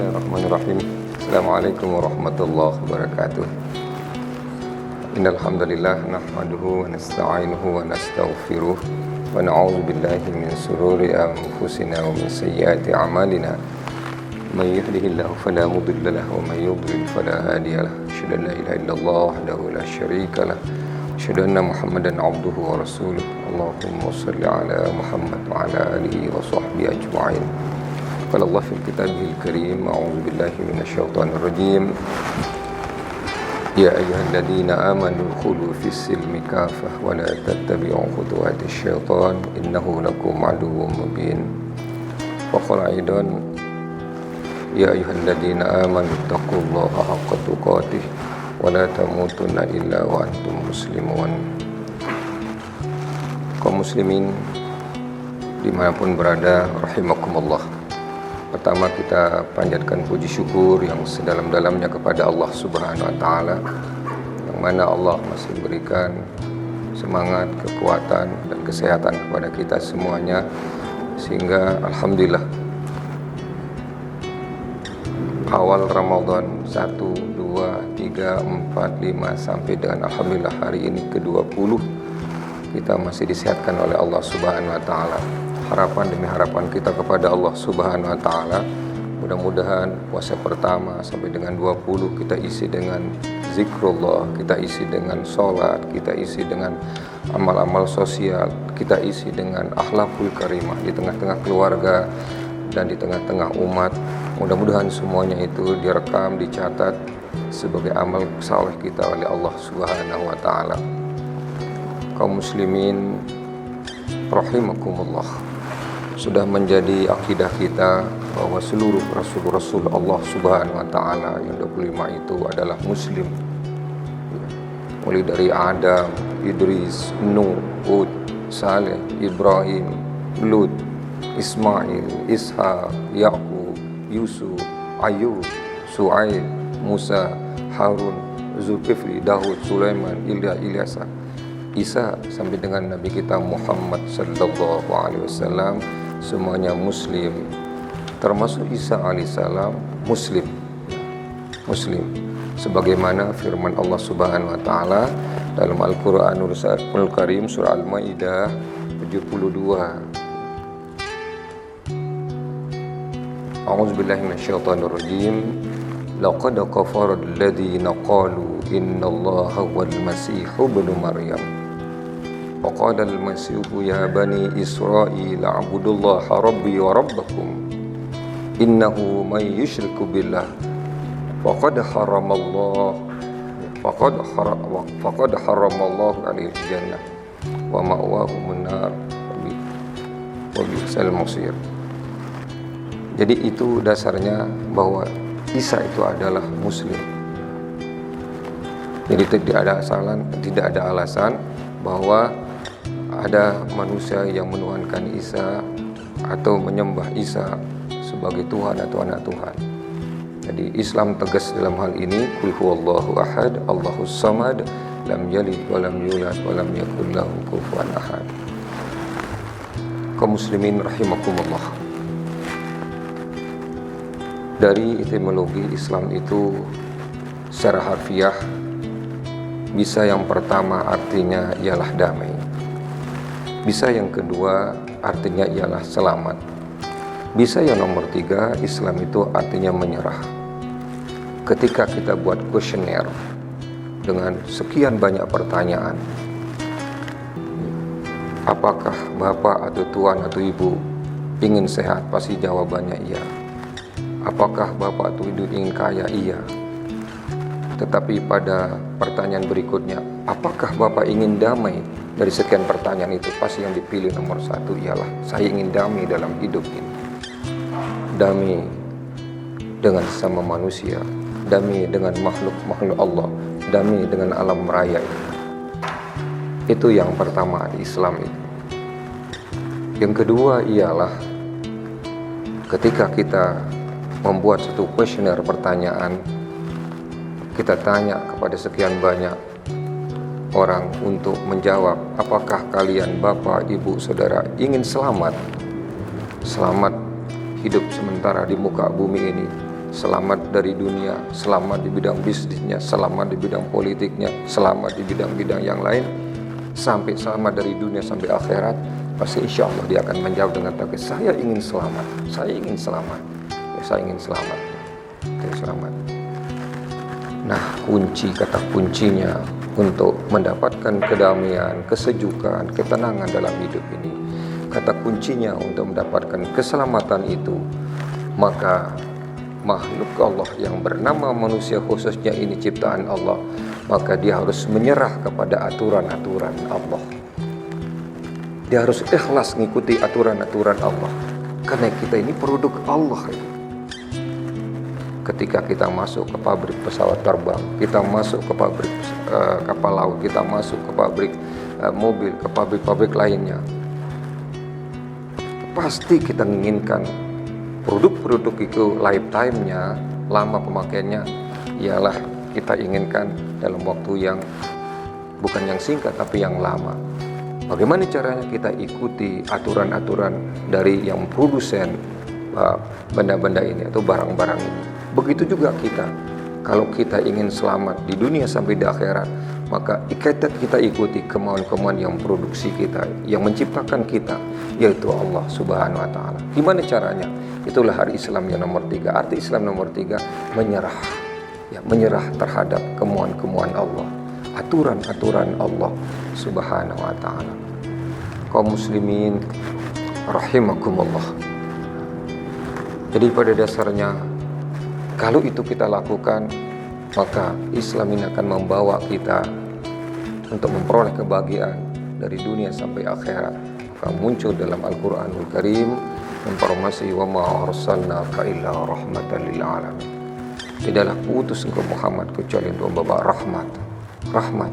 Bismillahirrahmanirrahim. Assalamualaikum warahmatullahi wabarakatuh. Innal hamdalillah nahmaduhu wa nasta'inuhu wa nastaghfiruh wa na'udzu billahi min shururi anfusina wa min sayyiati a'malina. May yahdihillahu fala mudilla lahu wa may yudlil fala hadiya lahu. Asyhadu an la ilaha illallah wahdahu la syarika lahu. Asyhadu anna Muhammadan 'abduhu wa rasuluh. Allahumma shalli 'ala Muhammad wa 'ala alihi wa sahbihi ajma'in. Qala Allah fil kitabihil karim, a'udzu billahi minasyaitonir rajim. Ya ayyuhalladzina amanu khulu fis silmi kafah wa la tattabi'u khutuwatis syaitan innahu lakum aduwwun mubin. Wa qala aidan ya ayyuhalladzina amanu taqullaha haqqa tuqatih wa la tamutunna illa wa antum muslimun. Kaum muslimin dimanapun berada, rahimakumullah. Pertama, kita panjatkan puji syukur yang sedalam-dalamnya kepada Allah Subhanahu wa Ta'ala, yang mana Allah masih berikan semangat, kekuatan, dan kesehatan kepada kita semuanya, sehingga alhamdulillah awal Ramadan 1, 2, 3, 4, 5 sampai dengan alhamdulillah hari ini ke-20 kita masih disehatkan oleh Allah Subhanahu wa Ta'ala. Harapan demi harapan kita kepada Allah Subhanahu wa Ta'ala, mudah-mudahan puasa pertama sampai dengan 20 kita isi dengan zikrullah, kita isi dengan sholat, kita isi dengan amal-amal sosial, kita isi dengan akhlakul karimah di tengah-tengah keluarga dan di tengah-tengah umat. Mudah-mudahan semuanya itu direkam, dicatat sebagai amal saleh kita oleh Allah Subhanahu wa Ta'ala. Kaum muslimin rahimakumullah, sudah menjadi akidah kita bahwa seluruh rasul-rasul Allah Subhanahu wa Ta'ala yang 25 itu adalah muslim. Mulai dari Adam, Idris, Nuh, Hud, Saleh, Ibrahim, Lut, Ismail, Ishaq, Yaqub, Yusuf, Ayub, Su'aib, Musa, Harun, Zulkifli, Daud, Sulaiman, Ilyas, Isa, sampai dengan Nabi kita Muhammad sallallahu alaihi wasallam, semuanya muslim, termasuk Isa alaihissalam muslim, sebagaimana firman Allah Subhanahu wa Ta'ala dalam Al-Qur'anul Karim surah Al-Maidah 72. A'udzu billahi minasyaitonir rajim. Laqad kafara alladziina qalu innallaha huwal masiihu ibnu maryam. وقال المسيح يا بني إسرائيل اعبدوا الله ربي وربكم إنه من يشرك بالله فقد حرم الله عليه الجنة ومأواه النار وبئس المصير. Jadi itu dasarnya bahwa Isa itu adalah muslim. Jadi tidak ada alasan bahwa ada manusia yang menuhankan Isa atau menyembah Isa sebagai Tuhan atau anak Tuhan. Jadi Islam tegas dalam hal ini, qul huwallahu ahad, Allahus samad, lam yalid wa lam yulad wa lam yakul lahu kufuwan ahad. Kaum muslimin rahimakumullah. Dari etimologi Islam itu secara harfiah bisa yang pertama artinya ialah damai. Bisa yang kedua artinya ialah selamat. Bisa yang nomor 3, Islam itu artinya menyerah. Ketika kita buat kuesioner dengan sekian banyak pertanyaan, apakah Bapak atau Tuan atau Ibu ingin sehat? Pasti jawabannya iya. Apakah Bapak atau Ibu ingin kaya? Iya. Tetapi pada pertanyaan berikutnya, apakah Bapak ingin damai? Dari sekian pertanyaan itu pasti yang dipilih nomor 1 ialah saya ingin damai dalam hidup ini. Damai dengan sesama manusia, damai dengan makhluk-makhluk Allah, damai dengan alam raya ini. Itu yang pertama di Islam itu. Yang kedua ialah ketika kita membuat satu kuesioner pertanyaan, kita tanya kepada sekian banyak orang untuk menjawab, apakah kalian Bapak, Ibu, Saudara ingin selamat hidup sementara di muka bumi ini selamat dari dunia, selamat di bidang bisnisnya, selamat di bidang politiknya, selamat di bidang-bidang yang lain, sampai selamat dari dunia sampai akhirat, pasti insya Allah dia akan menjawab dengan takbir, saya ingin selamat, saya ingin selamat, ya, saya ingin selamat, saya selamat. Nah, kata kuncinya untuk mendapatkan kedamaian, kesejukan, ketenangan dalam hidup ini, kata kuncinya untuk mendapatkan keselamatan itu, maka makhluk Allah yang bernama manusia, khususnya ini ciptaan Allah, maka dia harus menyerah kepada aturan-aturan Allah. Dia harus ikhlas mengikuti aturan-aturan Allah, karena kita ini produk Allah. Ketika kita masuk ke pabrik pesawat terbang, kita masuk ke pabrik kapal laut, kita masuk ke pabrik mobil, ke pabrik-pabrik lainnya, pasti kita menginginkan produk-produk itu lifetime-nya, lama pemakaiannya, ialah kita inginkan dalam waktu yang bukan yang singkat tapi yang lama. Bagaimana caranya? Kita ikuti aturan-aturan dari yang produsen benda-benda ini atau barang-barang ini. Begitu juga kita, kalau kita ingin selamat di dunia sampai di akhirat, maka kita ikuti kemauan-kemauan yang produksi kita, yang menciptakan kita, yaitu Allah Subhanahu wa Ta'ala. Gimana caranya? Itulah hari Islam yang nomor 3. Arti Islam nomor 3, menyerah, ya, menyerah terhadap kemauan-kemauan Allah, aturan-aturan Allah Subhanahu wa Ta'ala. Kaum muslimin rahimakumullah. Jadi pada dasarnya, kalau itu kita lakukan, maka Islam ini akan membawa kita untuk memperoleh kebahagiaan dari dunia sampai akhirat. Maka muncul dalam Al-Quranul Karim informasi, wa ma arsalnaka illa rahmatan lil alamin. Tidaklah kuutus engkau Muhammad kecuali untuk membawa rahmat.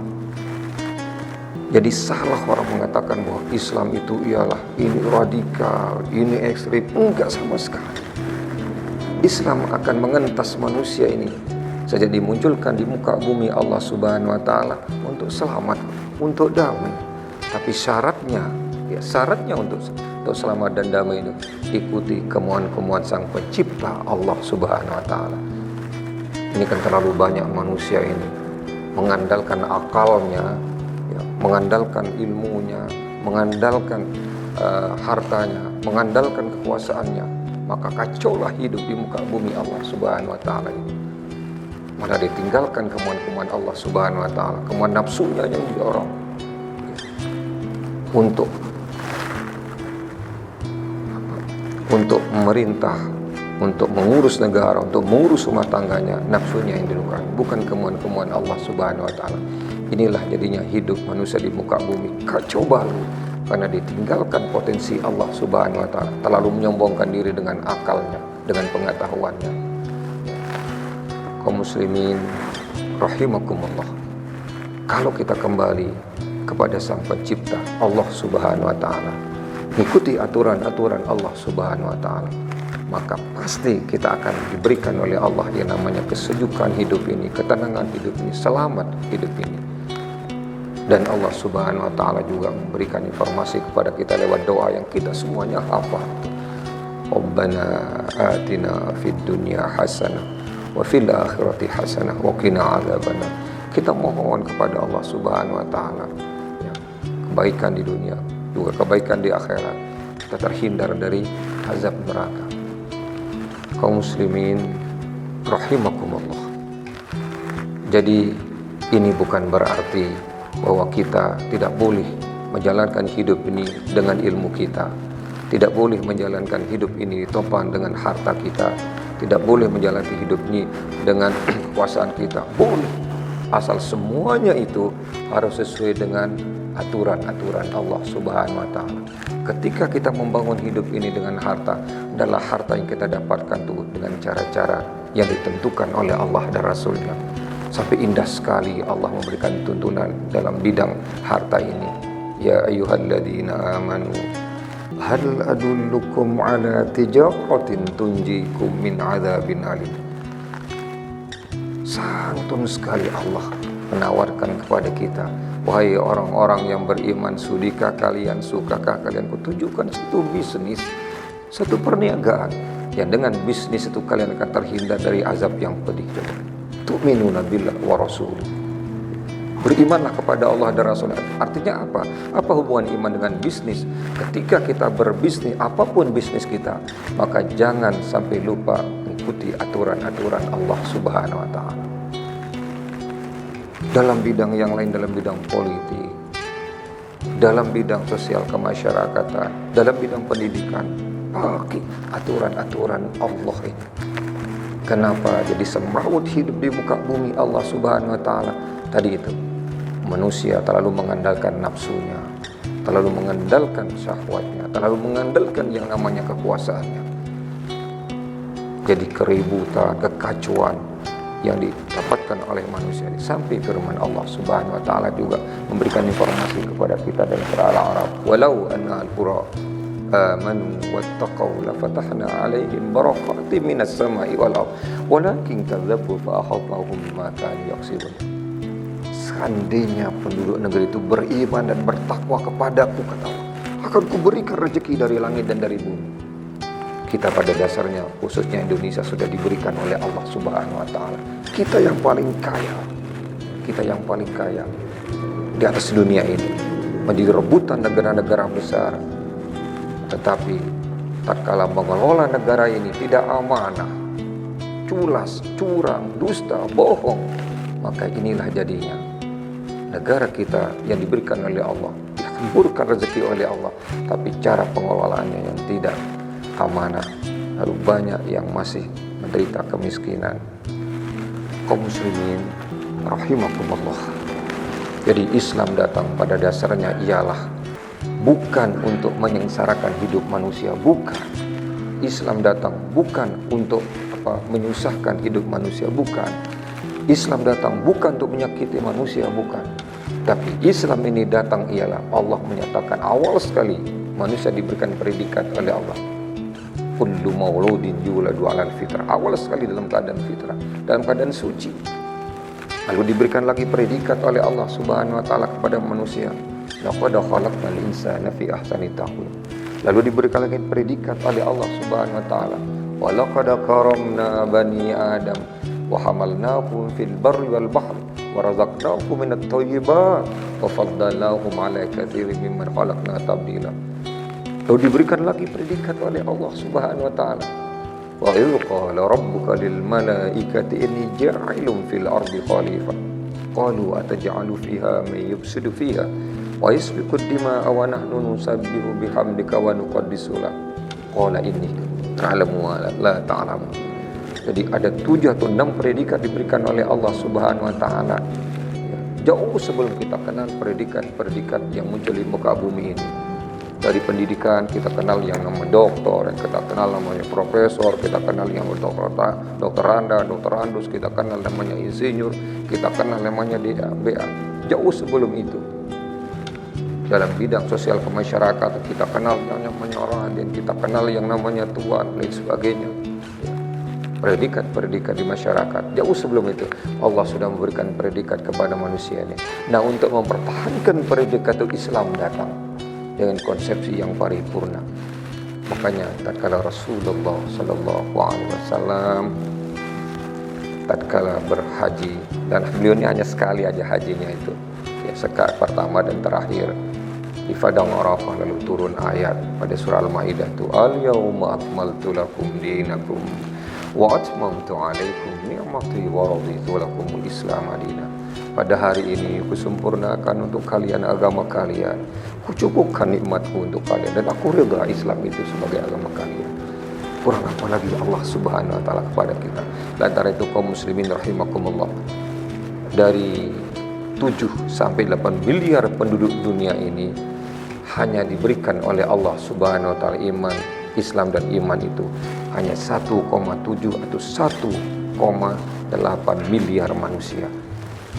Jadi salah orang mengatakan bahwa Islam itu ialah ini radikal, ini ekstrim. Enggak sama sekali. Islam akan mengentas manusia ini sejak dimunculkan di muka bumi Allah Subhanahu wa Ta'ala untuk selamat, untuk damai. Tapi syaratnya untuk selamat dan damai itu ikuti kemauan-kemauan Sang Pencipta Allah Subhanahu wa Ta'ala. Ini kan terlalu banyak manusia ini mengandalkan akalnya, ya, mengandalkan ilmunya, mengandalkan hartanya, mengandalkan kekuasaannya, maka kacaulah hidup di muka bumi Allah Subhanahu wa Ta'ala ini. Malah ditinggalkan kemauan-kemauan Allah Subhanahu wa Ta'ala, kemauan nafsunya yang didorong untuk memerintah, untuk mengurus negara, untuk mengurus rumah tangganya, nafsunya yang dilukai, bukan kemauan-kemauan Allah Subhanahu wa Ta'ala. Inilah jadinya hidup manusia di muka bumi kacau balau, karena ditinggalkan potensi Allah Subhanahu wa Ta'ala, terlalu menyombongkan diri dengan akalnya, dengan pengetahuannya. Kaum muslimin rahimakumullah, kalau kita kembali kepada Sang Pencipta Allah Subhanahu wa Ta'ala, ikuti aturan-aturan Allah Subhanahu wa Ta'ala, maka pasti kita akan diberikan oleh Allah yang namanya kesejukan hidup ini, ketenangan hidup ini, selamat hidup ini. Dan Allah Subhanahu wa Ta'ala juga memberikan informasi kepada kita lewat doa yang kita semuanya hafal. Rabbana atina fid dunya hasanah wa fil akhirati hasanah wa qina adzabannar. Kita mohon kepada Allah Subhanahu wa Ta'ala, ya, kebaikan di dunia, juga kebaikan di akhirat, kita terhindar dari azab neraka. Kaum muslimin rahimakumullah. Jadi ini bukan berarti bahwa kita tidak boleh menjalankan hidup ini dengan ilmu kita, tidak boleh menjalankan hidup ini ditopang dengan harta kita, tidak boleh menjalani hidup ini dengan kekuasaan kita. Boleh, asal semuanya itu harus sesuai dengan aturan-aturan Allah Subhanahu wa Ta'ala. Ketika kita membangun hidup ini dengan harta, adalah harta yang kita dapatkan tuh dengan cara-cara yang ditentukan oleh Allah dan Rasulnya. Sampai indah sekali Allah memberikan tuntunan dalam bidang harta ini. Ya ayyuhalladzina amanu hal adullukum ala tijaratin tunjikum min adzabin alim. Santun sekali Allah menawarkan kepada kita, wahai orang-orang yang beriman, sudikah kalian, sukakah kalian kutunjukkan satu bisnis, satu perniagaan yang dengan bisnis itu kalian akan terhindar dari azab yang pedih. Tu'minuna billah wa rasulih. Berimanlah kepada Allah dan Rasul. Artinya apa? Apa hubungan iman dengan bisnis? Ketika kita berbisnis, apapun bisnis kita, maka jangan sampai lupa mengikuti aturan-aturan Allah Subhanahu wa Ta'ala. Dalam bidang yang lain, dalam bidang politik, dalam bidang sosial kemasyarakatan, dalam bidang pendidikan, pakai aturan-aturan Allah ini. Kenapa? Jadi semrawut hidup di muka bumi Allah Subhanahu wa Ta'ala. Tadi itu, manusia terlalu mengandalkan nafsunya, terlalu mengandalkan syahwatnya, terlalu mengandalkan yang namanya kekuasaannya. Jadi keributan, kekacauan yang didapatkan oleh manusia ini. Sampai firman Allah Subhanahu wa Ta'ala juga memberikan informasi kepada kita dalam surah Al-A'raf, walau anna al-qura amanu wattaqaw la fatahna 'alaihim barakatim minas sama'i wal ardh walakin kadzabu fa akhadhahum bima kanu yaksibun. Seandainya penduduk negeri itu beriman dan bertakwa kepadaku, kata Allah, akan kuberikan rezeki dari langit dan dari bumi. Kita pada dasarnya, khususnya Indonesia, sudah diberikan oleh Allah Subhanahu wa Ta'ala. Kita yang paling kaya, kita yang paling kaya di atas dunia ini, menjadi rebutan negara-negara besar. Tetapi tatkala mengelola negara ini tidak amanah, culas, curang, dusta, bohong, maka inilah jadinya negara kita yang diberikan oleh Allah, dikemburkan rezeki oleh Allah, tapi cara pengelolaannya yang tidak amanah. Lalu banyak yang masih menderita kemiskinan. Kaum muslimin rahimakumullah. Jadi Islam datang pada dasarnya ialah bukan untuk menyengsarakan hidup manusia, bukan. Islam datang bukan untuk menyusahkan hidup manusia, bukan. Islam datang bukan untuk menyakiti manusia, bukan. Tapi Islam ini datang ialah Allah menyatakan awal sekali manusia diberikan predikat oleh Allah. Kullu mauludin yuladu 'alal fitrah. Awal sekali dalam keadaan fitrah, dalam keadaan suci. Lalu diberikan lagi predikat oleh Allah Subhanahu wa Ta'ala kepada manusia. Laqad khalaqnal insana fi ahsani taqwim. Lalu diberikan lagi predikat oleh Allah Subhanahu wa Ta'ala. Wa laqad karamna bani Adam wa hamalnahum fil barri wal bahri wa razaqnahum minat thayyibat wa faddalnahum 'ala katsirin mimman khalaqna tabdila. Lalu diberikan lagi predikat oleh Allah Subhanahu wa Ta'ala. Wa idh qala rabbuka lil malaikati inni ja'ilun fil ardi khalifah. Qalu ataj'alu fiha man yufsidu fiha wa yasfiku ad-dima'a wa nahnu nusabbihu bihamdika wa nuqaddisu lak. Qala inni ta'lamu wa la ta'lamu. Jadi ada 7 atau 6 predikat diberikan oleh Allah Subhanahu wa Ta'ala. Jauh sebelum kita kenal predikat-predikat yang muncul di muka bumi ini. Dari pendidikan kita kenal yang namanya doktor, kita kenal namanya profesor, kita kenal yang dokteranda, dokterandus, kita kenal namanya insinyur, kita kenal namanya DA. Jauh sebelum itu. Dalam bidang sosial kemasyarakatan kita kenal yang namanya raden, kita kenal yang namanya tuan, lain sebagainya. Predikat-predikat di masyarakat jauh sebelum itu Allah sudah memberikan predikat kepada manusia ini. Nah, untuk mempertahankan predikat itu Islam datang dengan konsepsi yang paripurna. Makanya tatkala Rasulullah sallallahu alaihi wasallam tatkala berhaji, dan beliau ini hanya sekali aja hajinya itu, ya, sekali pertama dan terakhir di Padang Arafah, lalu turun ayat pada surah Al-Maidah itu, al-yauma akmaltu lakum dinakum wa atmamtu alaikum ni'mati wa raditu lakumul Islam madina. Pada hari ini kusempurnakan untuk kalian agama kalian, kucukupkan nikmatku untuk kalian, dan aku ridha Islam itu sebagai agama kalian. Kurang apa lagi Allah Subhanahu wa Ta'ala kepada kita. Lantaran itu kaum muslimin rahimakumullah, dari 7 sampai 8 miliar penduduk dunia ini hanya diberikan oleh Allah Subhanahu wa Ta'ala iman Islam, dan iman itu hanya 1,7 atau 1,8 miliar manusia.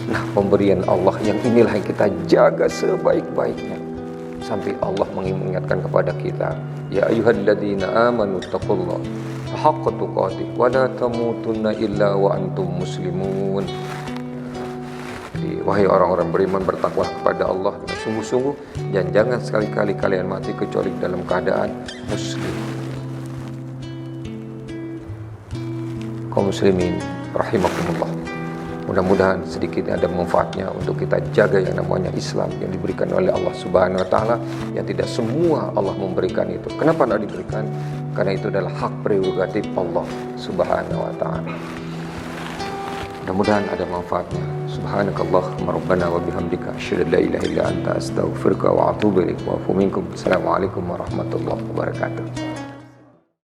Nah, pemberian Allah yang inilah yang kita jaga sebaik-baiknya. Sampai Allah mengingatkan kepada kita, ya ayyuhalladzina amanu taqullaha haqqa tuqatih wa la tamutunna illa wa antum muslimun. Jadi, wahai orang-orang beriman, bertakwalah kepada Allah dengan sungguh-sungguh, dan jangan sekali-kali kalian mati kecuali dalam keadaan muslim. kaum muslimin rahimakumullah. Mudah-mudahan sedikit ada manfaatnya untuk kita jaga yang namanya Islam yang diberikan oleh Allah Subhanahu wa taala, yang tidak semua Allah memberikan itu. Kenapa tidak diberikan? Karena itu adalah hak prerogatif Allah Subhanahu wa taala. Mudah-mudahan ada manfaatnya. Subhanakallahumma rabbana wa bihamdika asyhadu an la ilaha illa anta astaghfiruka wa atubu ilaik wa afu minkum. Assalamualaikum warahmatullahi wabarakatuh.